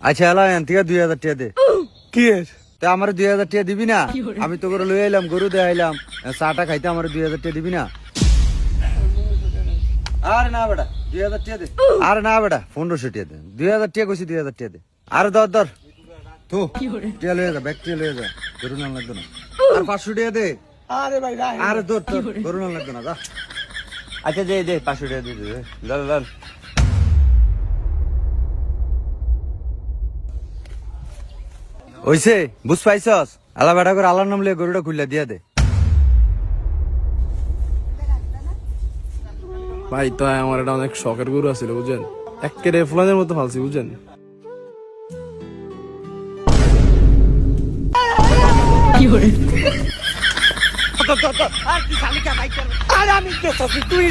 আচ্ছা এলা এন থেকে 2000 টাকা দে। কি এর তা আমার 2000 টাকা দিবি না? আমি তো করে লই আইলাম, গরু দিয়ে আইলাম, চাটা খাইতে আমার 2000 টাকা দিবি না? আরে না বেটা 2000 টাকা দে। আরে না বেটা 1500 টাকা দে। 2000 টাকা কইছি, 2000 টাকা দে। আরে ধর তো টাকা লয়ে যা, ব্যাগ টাকা লয়ে যা, গরু না লাগবে না। আর 500 টাকা দে। আরে ভাই রাখ আরে ধর গরু না লাগবে না, যা। আচ্ছা দে 500 টাকা দে দে। লল ওইছে বুঝ পাইছস? আলা বেটা করে আল্লাহর নাম লিয়ে গরুটা খুললা দিয়া দে। ভাই তো আমার এটা অনেক শখের গরু আছিল বুঝছেন, একেবারে ফুলানের মতো ফালছি বুঝছেন। আর কি শালিকা বাইক আরে আমি কে তুই